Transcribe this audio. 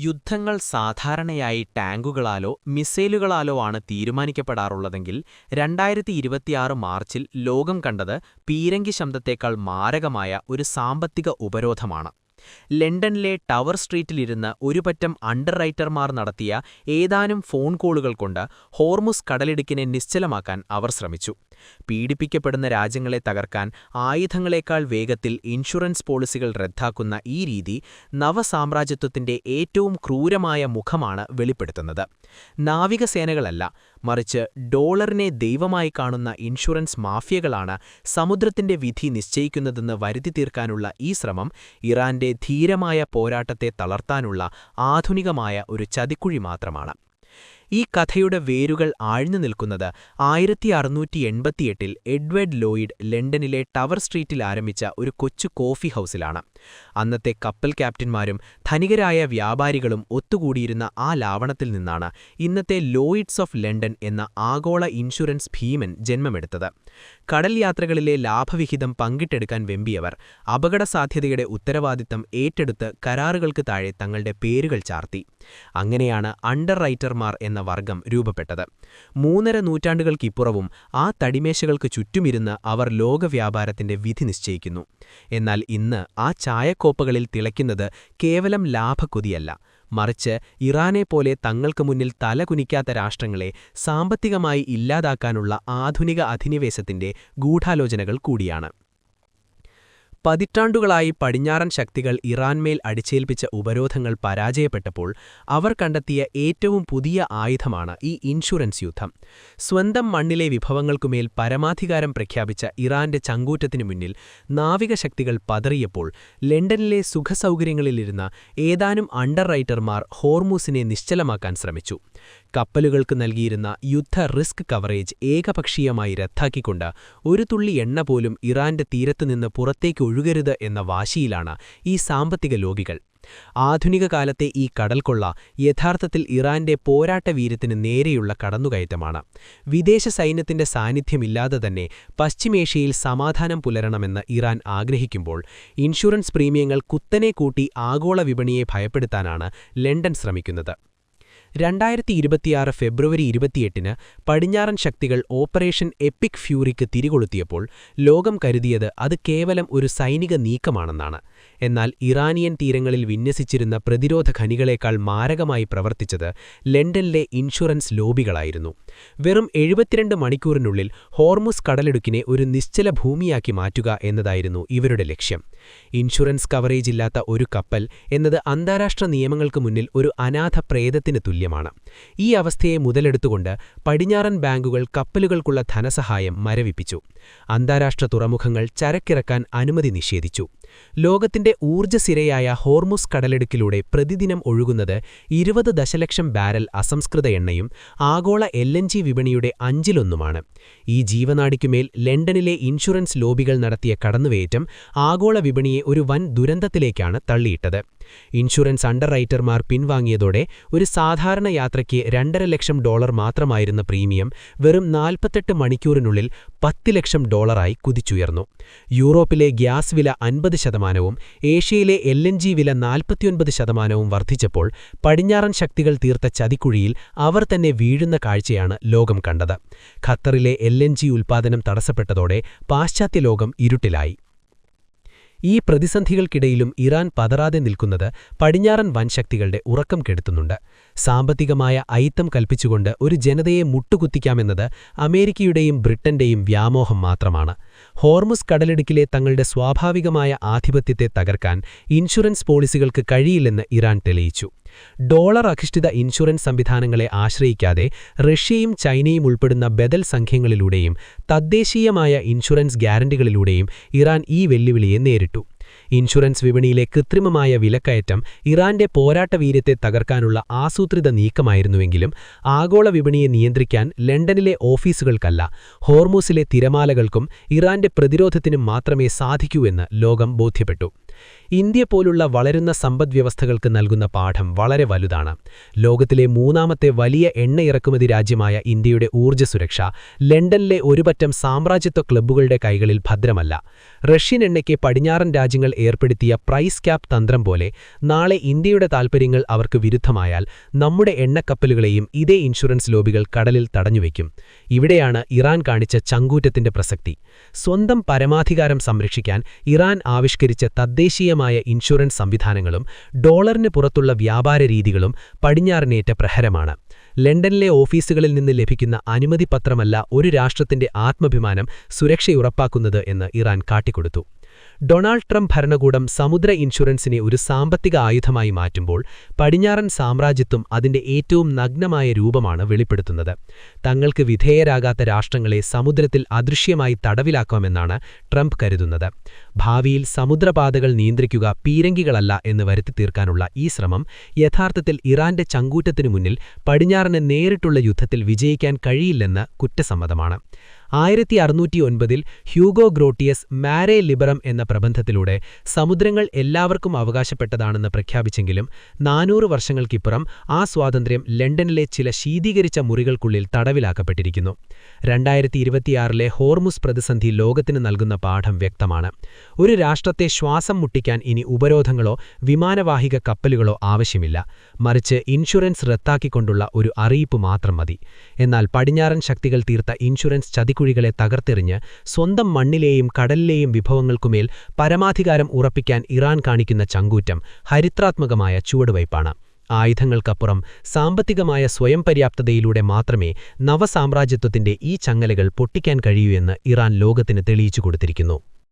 യുദ്ധങ്ങൾ സാധാരണയായി ടാങ്കുകളാലോ മിസൈലുകളാലോ ആണ് തീരുമാനിക്കപ്പെടാറുള്ളതെങ്കിൽ 2026 മാർച്ചിൽ ലോകം കണ്ടത് പീരങ്കിശബ്ദത്തേക്കാൾ മാരകമായ ഒരു സാമ്പത്തിക ഉപരോധമാണ്. ലണ്ടനിലെ ടവർ സ്ട്രീറ്റിലിരുന്ന് ഒരുപറ്റം അണ്ടർറൈറ്റർമാർ നടത്തിയ ഏതാനും ഫോൺ കോളുകൾ കൊണ്ട് ഹോർമുസ് കടലിടുക്കിനെ നിശ്ചലമാക്കാൻ അവർ ശ്രമിച്ചു. പീഡിപ്പിക്കപ്പെടുന്ന രാജ്യങ്ങളെ തകർക്കാൻ ആയുധങ്ങളെക്കാൾ വേഗത്തിൽ ഇൻഷുറൻസ് പോളിസികൾ റദ്ദാക്കുന്ന ഈ രീതി നവസാമ്രാജ്യത്വത്തിന്റെ ഏറ്റവും ക്രൂരമായ മുഖമാണ് വെളിപ്പെടുത്തുന്നത്. നാവികസേനകളല്ല, മറിച്ച് ഡോളറിനെ ദൈവമായി കാണുന്ന ഇൻഷുറൻസ് മാഫിയകളാണ് സമുദ്രത്തിന്റെ വിധി നിശ്ചയിക്കുന്നതെന്ന് വരുത്തി തീർക്കാനുള്ള ഈ ശ്രമം ഇറാന്റെ ധീരമായ പോരാട്ടത്തെ തളർത്താനുള്ള ആധുനികമായ ഒരു ചതിക്കുഴി മാത്രമാണ്. ഈ കഥയുടെ വേരുകൾ ആഴ്ന്നു നിൽക്കുന്നത് 1688-ൽ എഡ്വേർഡ് ലോയിഡ് ലണ്ടനിലെ ടവർ സ്ട്രീറ്റിൽ ആരംഭിച്ച ഒരു കൊച്ചു കോഫി ഹൗസിലാണ്. അന്നത്തെ കപ്പൽ ക്യാപ്റ്റന്മാരും ധനികരായ വ്യാപാരികളും ഒത്തുകൂടിയിരുന്ന ആ ലാവണത്തിൽ നിന്നാണ് ഇന്നത്തെ ലോയിഡ്സ് ഓഫ് ലണ്ടൻ എന്ന ആഗോള ഇൻഷുറൻസ് ഭീമൻ ജന്മമെടുത്തത്. കടൽ യാത്രകളിലെ ലാഭവിഹിതം പങ്കിട്ടെടുക്കാൻ വെമ്പിയവർ അപകടസാധ്യതയുടെ ഉത്തരവാദിത്തം ഏറ്റെടുത്ത് കരാറുകൾക്ക് താഴെ തങ്ങളുടെ പേരുകൾ ചാർത്തി. അങ്ങനെയാണ് അണ്ടർറൈറ്റർമാർ എന്ന വർഗം രൂപപ്പെട്ടത്. 3.5 നൂറ്റാണ്ടുകൾക്കിപ്പുറവും ആ തടിമേശകൾക്ക് ചുറ്റുമിരുന്ന് അവർ ലോകവ്യാപാരത്തിന്റെ വിധി നിശ്ചയിക്കുന്നു. എന്നാൽ ഇന്ന് ആ ചായക്കോപ്പകളിൽ തിളയ്ക്കുന്നത് കേവലം ലാഭക്കൊതിയല്ല, മറിച്ച് ഇറാനെപ്പോലെ തങ്ങൾക്ക് മുന്നിൽ തലകുനിക്കാത്ത രാഷ്ട്രങ്ങളെ സാമ്പത്തികമായി ഇല്ലാതാക്കാനുള്ള ആധുനിക അധിനിവേശത്തിന്റെ ഗൂഢാലോചനകൾ കൂടിയാണ്. പതിറ്റാണ്ടുകളായി പടിഞ്ഞാറൻ ശക്തികൾ ഇറാൻമേൽ അടിച്ചേൽപ്പിച്ച ഉപരോധങ്ങൾ പരാജയപ്പെട്ടപ്പോൾ അവർ കണ്ടെത്തിയ ഏറ്റവും പുതിയ ആയുധമാണ് ഈ ഇൻഷുറൻസ് യുദ്ധം. സ്വന്തം മണ്ണിലെ വിഭവങ്ങൾക്കുമേൽ പരമാധികാരം പ്രഖ്യാപിച്ച ഇറാന്റെ ചങ്കൂറ്റത്തിനു മുന്നിൽ നാവികശക്തികൾ പതറിയപ്പോൾ ലണ്ടനിലെ സുഖസൗകര്യങ്ങളിലിരുന്ന ഏതാനും അണ്ടർറൈറ്റർമാർ ഹോർമൂസിനെ നിശ്ചലമാക്കാൻ ശ്രമിച്ചു. കപ്പലുകൾക്ക് നൽകിയിരുന്ന യുദ്ധ റിസ്ക് കവറേജ് ഏകപക്ഷീയമായി റദ്ദാക്കിക്കൊണ്ട് ഒരു തുള്ളി എണ്ണ പോലും ഇറാന്റെ തീരത്തുനിന്ന് പുറത്തേക്ക് ഒഴുകരുത് എന്ന വാശിയിലാണ് ഈ സാമ്പത്തിക ലോബികൾ. ആധുനിക കാലത്തെ ഈ കടൽക്കൊള്ള യഥാർത്ഥത്തിൽ ഇറാന്റെ പോരാട്ടവീര്യത്തിന് നേരെയുള്ള കടന്നുകയറ്റമാണ്. വിദേശ സൈന്യത്തിന്റെ സാന്നിധ്യമില്ലാതെ തന്നെ പശ്ചിമേഷ്യയിൽ സമാധാനം പുലരണമെന്ന് ഇറാൻ ആഗ്രഹിക്കുമ്പോൾ ഇൻഷുറൻസ് പ്രീമിയങ്ങൾ കുത്തനെ കൂട്ടി ആഗോള വിപണിയെ ഭയപ്പെടുത്താനാണ് ലണ്ടൻ ശ്രമിക്കുന്നത്. 2026 ഫെബ്രുവരി 28-ന് പടിഞ്ഞാറൻ ശക്തികൾ ഓപ്പറേഷൻ എപ്പിക് ഫ്യൂറിക്ക് തിരികൊളുത്തിയപ്പോൾ ലോകം കരുതിയത് അത് കേവലം ഒരു സൈനിക നീക്കമാണെന്നാണ്. എന്നാൽ ഇറാനിയൻ തീരങ്ങളിൽ വിന്യസിച്ചിരുന്ന പ്രതിരോധ ഖനികളേക്കാൾ മാരകമായി പ്രവർത്തിച്ചത് ലണ്ടനിലെ ഇൻഷുറൻസ് ലോബികളായിരുന്നു. വെറും 72 മണിക്കൂറിനുള്ളിൽ ഹോർമുസ് കടലിടുക്കിനെ ഒരു നിശ്ചല ഭൂമിയാക്കി മാറ്റുക എന്നതായിരുന്നു ഇവരുടെ ലക്ഷ്യം. ഇൻഷുറൻസ് കവറേജ് ഇല്ലാത്ത ഒരു കപ്പൽ എന്നത് അന്താരാഷ്ട്ര നിയമങ്ങൾക്ക് മുന്നിൽ ഒരു അനാഥ പ്രേതത്തിന് തുല്യമാണ്. ഈ അവസ്ഥയെ മുതലെടുത്തുകൊണ്ട് പടിഞ്ഞാറൻ ബാങ്കുകൾ കപ്പലുകൾക്കുള്ള ധനസഹായം മരവിപ്പിച്ചു. അന്താരാഷ്ട്ര തുറമുഖങ്ങൾ ചരക്കിറക്കാൻ അനുമതി നിഷേധിച്ചു. ലോകത്തിന്റെ ഊർജ്ജസിരയായ ഹോർമുസ് കടലിടുക്കിലൂടെ പ്രതിദിനം ഒഴുകുന്നത് 20 ദശലക്ഷം ബാരൽ അസംസ്കൃത എണ്ണയും ആഗോള LNG വിപണിയുടെ 1/5 ഈ ജീവനാഡിക്കുമേൽ ലണ്ടനിലെ ഇൻഷുറൻസ് ലോബികൾ നടത്തിയ കടന്നുകയറ്റം ആഗോള വിപണിയെ ഒരു വൻ ദുരന്തത്തിലേക്കാണ് തള്ളിയിട്ടത്. ഇൻഷുറൻസ് അണ്ടർറൈറ്റർമാർ പിൻവാങ്ങിയതോടെ ഒരു സാധാരണ യാത്രയ്ക്ക് $2.5 ലക്ഷം മാത്രമായിരുന്ന പ്രീമിയം വെറും 48 മണിക്കൂറിനുള്ളിൽ $10 ലക്ഷം കുതിച്ചുയർന്നു. യൂറോപ്പിലെ ഗ്യാസ് വില 50%, ഏഷ്യയിലെ LNG വില 49% വർദ്ധിച്ചപ്പോൾ പടിഞ്ഞാറൻ ശക്തികൾ തീർത്ത ചതിക്കുഴിയിൽ അവർ തന്നെ വീഴുന്ന കാഴ്ചയാണ് ലോകം കണ്ടത്. ഖത്തറിലെ LNG ഉൽപ്പാദനം തടസ്സപ്പെട്ടതോടെ പാശ്ചാത്യ ലോകം ഇരുട്ടിലായി. ഈ പ്രതിസന്ധികൾക്കിടയിലും ഇറാൻ പതറാതെ നിൽക്കുന്നത് പടിഞ്ഞാറൻ വൻശക്തികളുടെ ഉറക്കം കെടുത്തുന്നുണ്ട്. സാമ്പത്തികമായ അയിത്തം കൽപ്പിച്ചുകൊണ്ട് ഒരു ജനതയെ മുട്ടുകുത്തിക്കാമെന്നത് അമേരിക്കയുടെയും ബ്രിട്ടന്റെയും വ്യാമോഹം മാത്രമാണ്. ഹോർമുസ് കടലിടുക്കിലെ തങ്ങളുടെ സ്വാഭാവികമായ ആധിപത്യത്തെ തകർക്കാൻ ഇൻഷുറൻസ് പോളിസികൾക്ക് കഴിയില്ലെന്ന് ഇറാൻ തെളിയിച്ചു. ഡോളർ അധിഷ്ഠിത ഇൻഷുറൻസ് സംവിധാനങ്ങളെ ആശ്രയിക്കാതെ റഷ്യയും ചൈനയും ഉൾപ്പെടുന്ന ബദൽ സംഖ്യങ്ങളിലൂടെയും തദ്ദേശീയമായ ഇൻഷുറൻസ് ഗ്യാരണ്ടികളിലൂടെയും ഇറാൻ ഈ വെല്ലുവിളിയെ നേരിട്ടു. ഇൻഷുറൻസ് വിപണിയിലെ കൃത്രിമമായ വിലക്കയറ്റം ഇറാന്റെ പോരാട്ടവീര്യത്തെ തകർക്കാനുള്ള ആസൂത്രിത നീക്കമായിരുന്നുവെങ്കിലും ആഗോള വിപണിയെ നിയന്ത്രിക്കാൻ ലണ്ടനിലെ ഓഫീസുകൾക്കല്ല, ഹോർമൂസിലെ തിരമാലകൾക്കും ഇറാന്റെ പ്രതിരോധത്തിനും മാത്രമേ സാധിക്കൂ എന്ന് ലോകം ബോധ്യപ്പെട്ടു. ഇന്ത്യ പോലുള്ള വളരുന്ന സമ്പദ്വ്യവസ്ഥകൾക്ക് നൽകുന്ന പാഠം വളരെ വലുതാണ്. ലോകത്തിലെ മൂന്നാമത്തെ വലിയ എണ്ണ ഇറക്കുമതി രാജ്യമായ ഇന്ത്യയുടെ ഊർജ്ജ സുരക്ഷ ലണ്ടനിലെ ഒരുപറ്റം സാമ്രാജ്യത്വ ക്ലബ്ബുകളുടെ കൈകളിൽ ഭദ്രമല്ല. റഷ്യൻ എണ്ണയ്ക്ക് പടിഞ്ഞാറൻ രാജ്യങ്ങൾ ഏർപ്പെടുത്തിയ പ്രൈസ് ക്യാപ് തന്ത്രം പോലെ നാളെ ഇന്ത്യയുടെ താൽപ്പര്യങ്ങൾ അവർക്ക് വിരുദ്ധമായാൽ നമ്മുടെ എണ്ണക്കപ്പലുകളെയും ഇതേ ഇൻഷുറൻസ് ലോബികൾ കടലിൽ തടഞ്ഞുവെക്കും. ഇവിടെയാണ് ഇറാൻ കാണിച്ച ചങ്കൂറ്റത്തിന്റെ പ്രസക്തി. സ്വന്തം പരമാധികാരം സംരക്ഷിക്കാൻ ഇറാൻ ആവിഷ്കരിച്ച തദ്ദേശീയമായ ഇൻഷുറൻസ് സംവിധാനങ്ങളും ഡോളറിന് പുറത്തുള്ള വ്യാപാര രീതികളും പടിഞ്ഞാറിനേറ്റ പ്രഹരമാണ്. ലണ്ടനിലെ ഓഫീസുകളിൽ നിന്ന് ലഭിക്കുന്ന അനുമതിപത്രമല്ല ഒരു രാഷ്ട്രത്തിന്റെ ആത്മാഭിമാനം സുരക്ഷയുറപ്പാക്കുന്നത് എന്ന് ഇറാൻ കാട്ടിക്കൊടുത്തു. ഡൊണാൾഡ് ട്രംപ് ഭരണകൂടം സമുദ്ര ഇൻഷുറൻസിനെ ഒരു സാമ്പത്തിക ആയുധമായി മാറ്റുമ്പോൾ പടിഞ്ഞാറൻ സാമ്രാജ്യത്വം അതിന്റെ ഏറ്റവും നഗ്നമായ രൂപമാണ് വെളിപ്പെടുത്തുന്നത്. തങ്ങൾക്ക് വിധേയരാകാത്ത രാഷ്ട്രങ്ങളെ സമുദ്രത്തിൽ അദൃശ്യമായി തടവിലാക്കാമെന്നാണ് ട്രംപ് കരുതുന്നത്. ഭാവിയിൽ സമുദ്രപാതകൾ നിയന്ത്രിക്കുക പീരങ്കികളല്ല എന്ന് വരുത്തി തീർക്കാനുള്ള ഈ ശ്രമം യഥാർത്ഥത്തിൽ ഇറാന്റെ ചങ്കൂറ്റത്തിനു മുന്നിൽ പടിഞ്ഞാറിന് നേരിട്ടുള്ള യുദ്ധത്തിൽ വിജയിക്കാൻ കഴിയില്ലെന്ന് കുറ്റസമ്മതമാണ്. 1609 ഹ്യൂഗോ ഗ്രോട്ടിയസ് മാരെ ലിബറം എന്ന പ്രബന്ധത്തിലൂടെ സമുദ്രങ്ങൾ എല്ലാവർക്കും അവകാശപ്പെട്ടതാണെന്ന് പ്രഖ്യാപിച്ചെങ്കിലും 400 വർഷങ്ങൾക്കിപ്പുറം ആ സ്വാതന്ത്ര്യം ലണ്ടനിലെ ചില ശീതീകരിച്ച മുറികൾക്കുള്ളിൽ തടവിലാക്കപ്പെട്ടിരിക്കുന്നു. 2026 ഹോർമുസ് പ്രതിസന്ധി ലോകത്തിന് നൽകുന്ന പാഠം വ്യക്തമാണ്. ഒരു രാഷ്ട്രത്തെ ശ്വാസം മുട്ടിക്കാൻ ഇനി ഉപരോധങ്ങളോ വിമാനവാഹിക കപ്പലുകളോ ആവശ്യമില്ല. മറിച്ച് ഇൻഷുറൻസ് റദ്ദാക്കിക്കൊണ്ടുള്ള ഒരു അറിയിപ്പ് മാത്രം മതി. എന്നാൽ പടിഞ്ഞാറൻ ശക്തികൾ തീർത്ത ഇൻഷുറൻസ് ചതിക്കുഴികളെ തകർത്തെറിഞ്ഞ് സ്വന്തം മണ്ണിലെയും കടലിലെയും വിഭവങ്ങൾക്കുമേൽ പരമാധികാരം ഉറപ്പിക്കാൻ ഇറാൻ കാണിക്കുന്ന ചങ്കൂറ്റം ചരിത്രാത്മകമായ ചുവടുവയ്പ്പാണ്. ആയുധങ്ങൾക്കപ്പുറം സാമ്പത്തികമായ സ്വയം പര്യാപ്തതയിലൂടെ മാത്രമേ നവസാമ്രാജ്യത്വത്തിന്റെ ഈ ചങ്ങലകൾ പൊട്ടിക്കാൻ കഴിയൂ എന്ന് ഇറാൻ ലോകത്തിന് തെളിയിച്ചു കൊടുത്തിരിക്കുന്നു.